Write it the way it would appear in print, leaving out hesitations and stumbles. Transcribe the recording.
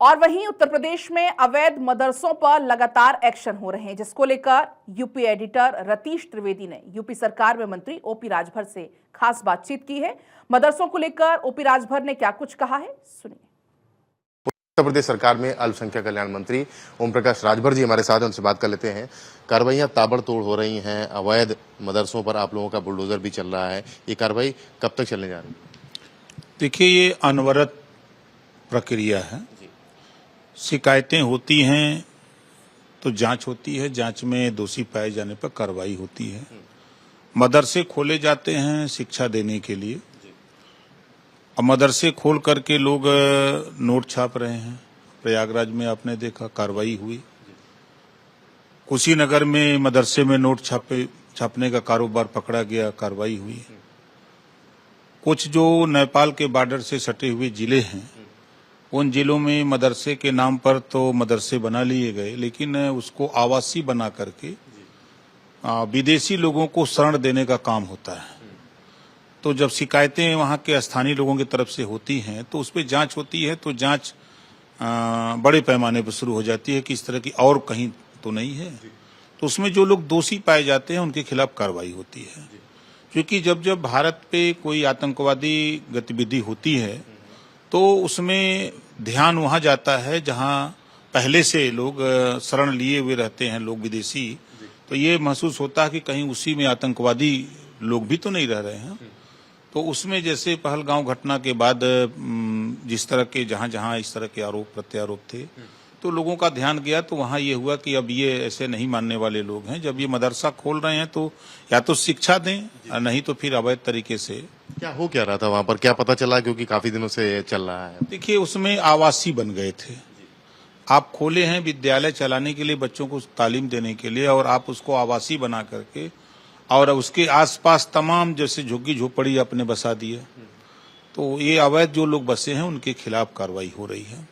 और वहीं उत्तर प्रदेश में अवैध मदरसों पर लगातार एक्शन हो रहे हैं, जिसको लेकर यूपी एडिटर रतीश त्रिवेदी ने यूपी सरकार में मंत्री ओपी राजभर से खास बातचीत की है। मदरसों को लेकर ओपी राजभर ने क्या कुछ कहा है, सुनिए। उत्तर प्रदेश सरकार में अल्पसंख्यक कल्याण मंत्री ओम प्रकाश राजभर जी हमारे साथ हैं, उनसे बात कर लेते हैं। कार्रवाइयां ताबड़तोड़ हो रही हैं, अवैध मदरसों पर आप लोगों का बुलडोजर भी चल रहा है। ये कार्रवाई कब तक चलने जा रही है? देखिए, ये अनवरत प्रक्रिया है। शिकायतें होती हैं तो जांच होती है, जांच में दोषी पाए जाने पर कार्रवाई होती है। मदरसे खोले जाते हैं शिक्षा देने के लिए, अब मदरसे खोल करके लोग नोट छाप रहे हैं। प्रयागराज में आपने देखा कार्रवाई हुई। कुशीनगर में मदरसे में नोट छापने का कारोबार पकड़ा गया, कार्रवाई हुई। कुछ जो नेपाल के बॉर्डर से सटे हुए जिले हैं, उन जिलों में मदरसे के नाम पर तो मदरसे बना लिए गए, लेकिन उसको आवासीय बना करके विदेशी लोगों को शरण देने का काम होता है। तो जब शिकायतें वहां के स्थानीय लोगों की तरफ से होती हैं तो उस पर जांच होती है, तो जांच बड़े पैमाने पर शुरू हो जाती है कि इस तरह की और कहीं तो नहीं है। तो उसमें जो लोग दोषी पाए जाते हैं उनके खिलाफ कार्रवाई होती है। क्योंकि जब भारत पे कोई आतंकवादी गतिविधि होती है तो उसमें ध्यान वहां जाता है जहां पहले से लोग शरण लिए हुए रहते हैं, लोग विदेशी। तो ये महसूस होता है कि कहीं उसी में आतंकवादी लोग भी तो नहीं रह रहे हैं। तो उसमें जैसे पहलगांव घटना के बाद जिस तरह के जहां जहां इस तरह के आरोप प्रत्यारोप थे, तो लोगों का ध्यान गया, तो वहां ये हुआ कि अब ये ऐसे नहीं मानने वाले लोग हैं। जब ये मदरसा खोल रहे हैं तो या तो शिक्षा दें, नहीं तो फिर अवैध तरीके से। क्या हो क्या रहा था वहां पर, क्या पता चला? क्योंकि काफी दिनों से चल रहा है। देखिए, उसमें आवासीय बन गए थे। आप खोले हैं विद्यालय चलाने के लिए, बच्चों को तालीम देने के लिए, और आप उसको आवासीय बना करके और उसके आसपास तमाम जैसे झुग्गी झोपड़ी आपने बसा दिए। तो ये अवैध जो लोग बसे हैं उनके खिलाफ कार्रवाई हो रही है।